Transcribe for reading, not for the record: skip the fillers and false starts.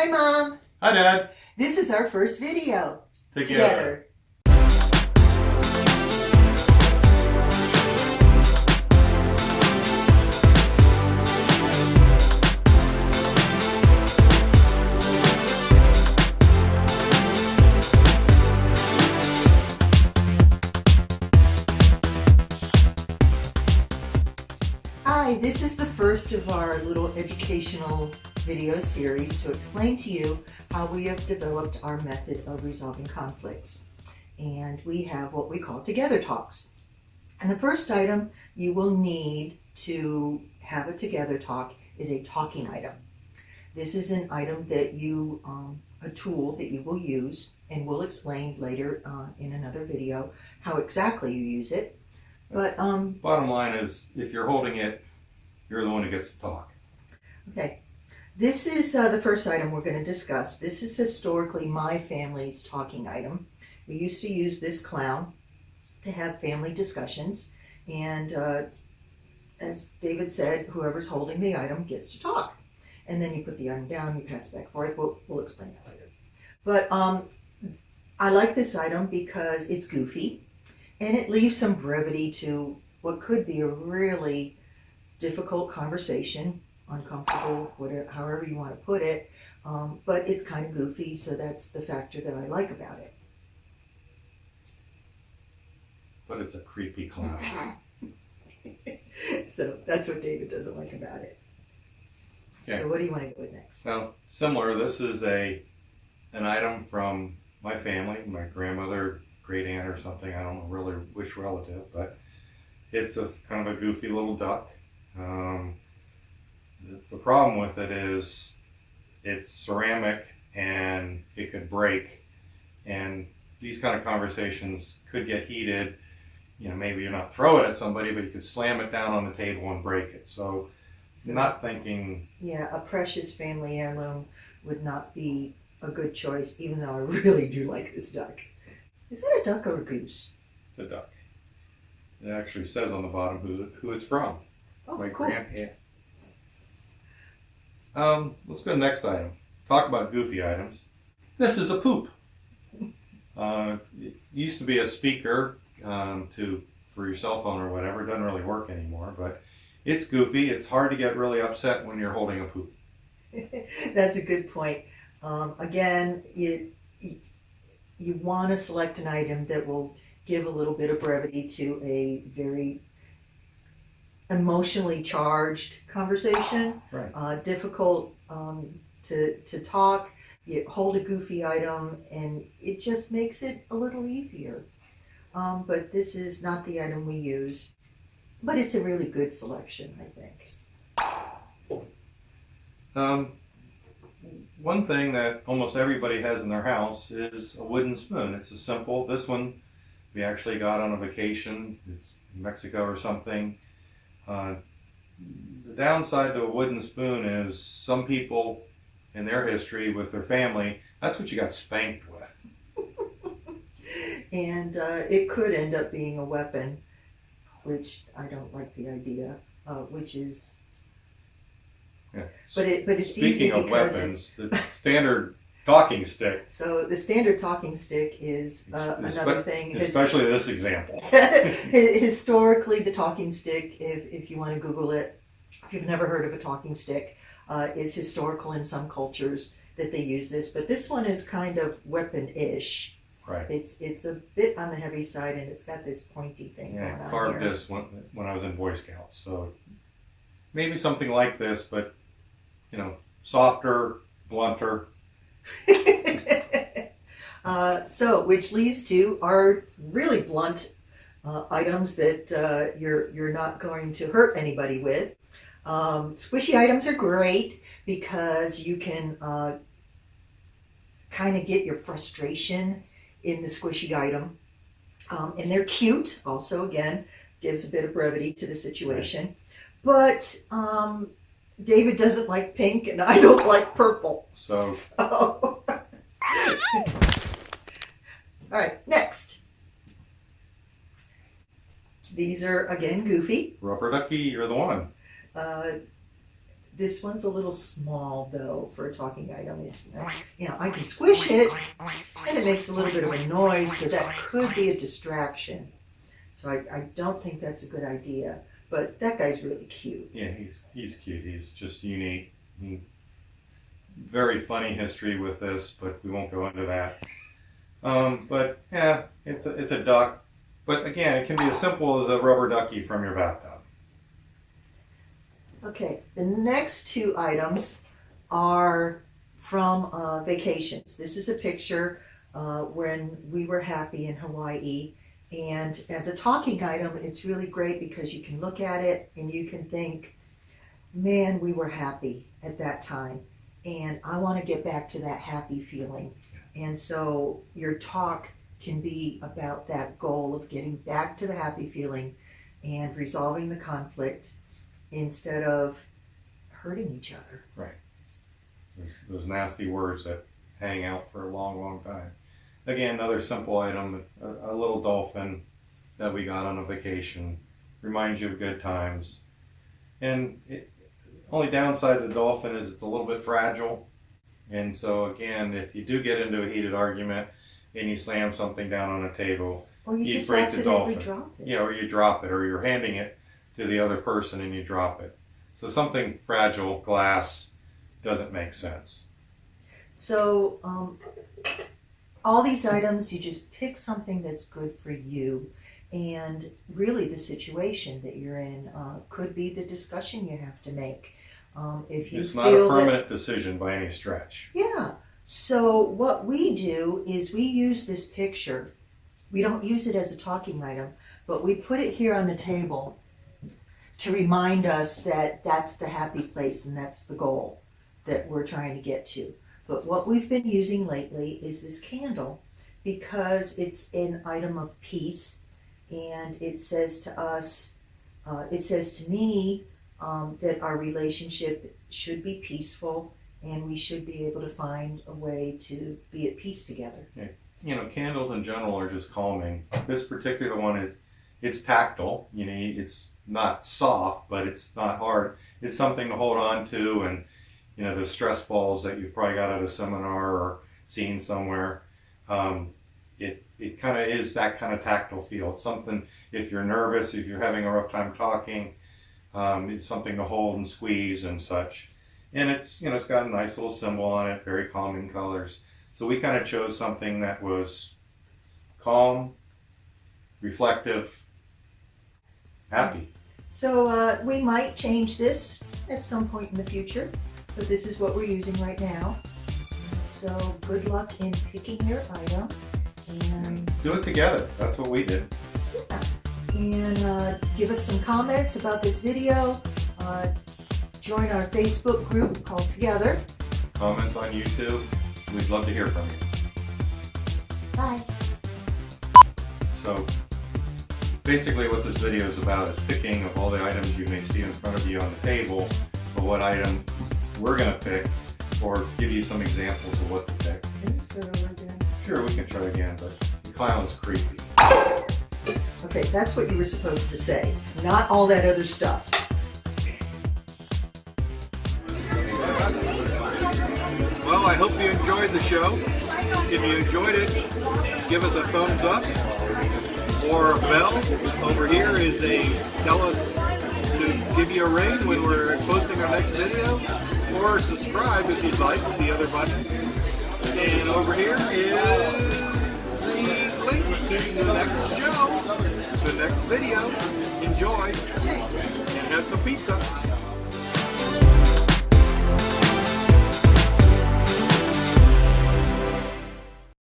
Hi, Mom. Hi, Dad. This is our first video Together. Hi, this is the first of our little educational video series to explain to you how we have developed our method of resolving conflicts. And we have what we call Together Talks. And the first item you will need to have a Together Talk is a talking item. This is an item that you, a tool that you will use, and we'll explain later in another video how exactly you use it. But Bottom line is, if you're holding it, you're the one who gets to talk. okay, this is the first item we're going to discuss. This is historically my family's talking item. We used to use this clown to have family discussions, and as David said, whoever's holding the item gets to talk. And then you put the item down, you pass it back and forth. We'll explain that later. But I like this item because it's goofy, and it leaves some brevity to what could be a really difficult conversation, uncomfortable, whatever, however you want to put it, but it's kind of goofy, so that's the factor that I like about it. But it's a creepy clown. So that's what David doesn't like about it. Okay. So what do you want to go with next? So, similar, this is an item from my family, my grandmother, great aunt or something, I don't know really which relative, but it's a kind of a goofy little duck. The problem with it is it's ceramic and it could break, and these kind of conversations could get heated. You know, maybe you're not throw it at somebody, but you could slam it down on the table and break it. So not thinking. Yeah, a precious family heirloom would not be a good choice, even though I really do like this duck. Is that a duck or a goose? It's a duck. It actually says on the bottom who it's from. Oh, My cool. grandpa. Let's go to the next item. Talk about goofy items. This is a poop. It used to be a speaker for your cell phone or whatever. It doesn't really work anymore, but it's goofy. It's hard to get really upset when you're holding a poop. That's a good point. Again, you want to select an item that will give a little bit of brevity to a very emotionally charged conversation. Right. Difficult to talk. You hold a goofy item and it just makes it a little easier. But this is not the item we use, but it's a really good selection, I think. One thing that almost everybody has in their house is a wooden spoon. It's a simple, this one we actually got on a vacation. It's in Mexico or something. The downside to a wooden spoon is some people in their history with their family, that's what you got spanked with. And it could end up being a weapon, which I don't like the idea, which is, Yeah. but it's Speaking easy of because weapons, the standard talking stick, so the standard talking stick is another thing. especially this example. Historically, the talking stick, if you want to Google it, if you've never heard of a talking stick, is historical in some cultures that they use this, but this one is kind of weapon-ish. Right. It's a bit on the heavy side, and it's got this pointy thing going Yeah, on carved here. this when I was in Boy Scouts. So maybe something like this, but you know, softer, blunter. So, which leads to our really blunt items that you're not going to hurt anybody with. Squishy items are great because you can kind of get your frustration in the squishy item. And they're cute, also, again, gives a bit of brevity to the situation. But David doesn't like pink, and I don't like purple. So All right, next. These are, again, goofy. Rubber ducky, you're the one. This one's a little small though for a talking item. It's, I can squish it and it makes a little bit of a noise, so that could be a distraction. So I don't think that's a good idea, but that guy's really cute. Yeah, he's cute. He's just unique. Very funny history with this, but we won't go into that. But yeah, it's a duck. But again, it can be as simple as a rubber ducky from your bathtub. Okay, the next two items are from vacations. This is a picture when we were happy in Hawaii. And as a talking item, it's really great because you can look at it and you can think, man, we were happy at that time. And I want to get back to that happy feeling. And so your talk can be about that goal of getting back to the happy feeling and resolving the conflict instead of hurting each other. Right. Those nasty words that hang out for a long, long time. Again, another simple item, a little dolphin that we got on a vacation. Reminds you of good times. And only downside of the dolphin is it's a little bit fragile. And so again, if you do get into a heated argument and you slam something down on a table, Or you just break the accidentally dolphin. drop it. Yeah, or you drop it, or you're handing it to the other person and you drop it. So something fragile, glass, doesn't make sense. So all these items, you just pick something that's good for you. And really the situation that you're in could be the discussion you have to make. If you It's feel not a that, permanent decision by any stretch. yeah. So what we do is we use this picture. We don't use it as a talking item, but we put it here on the table to remind us that that's the happy place and that's the goal that we're trying to get to. But what we've been using lately is this candle because it's an item of peace, and it says to us, it says to me that our relationship should be peaceful and we should be able to find a way to be at peace together. Candles in general are just calming. This particular one it's tactile. It's not soft, but it's not hard. It's something to hold on to, and the stress balls that you've probably got at a seminar or seen somewhere. It kind of is that kind of tactile feel. It's something, if you're nervous, if you're having a rough time talking, it's something to hold and squeeze and such. And it's got a nice little symbol on it, very calming colors. So we kind of chose something that was calm, reflective, happy. So we might change this at some point in the future, but this is what we're using right now. So good luck in picking your item, and Do it together. That's what we did. and give us some comments about this video. Join our Facebook group called Together. Comments on YouTube. We'd love to hear from you. Bye. So basically what this video is about is picking of all the items you may see in front of you on the table, but what items we're going to pick, or give you some examples of what to pick. Can you start over again? Sure, we can try again, but the clown's creepy. Okay, that's what you were supposed to say, not all that other stuff. Well, I hope you enjoyed the show. If you enjoyed it, give us a thumbs up or a bell. Over here is tell us to give you a ring when we're posting our next video, or subscribe if you'd like with the other button. And over here is the link to the next show, the next video. Enjoy and have some pizza.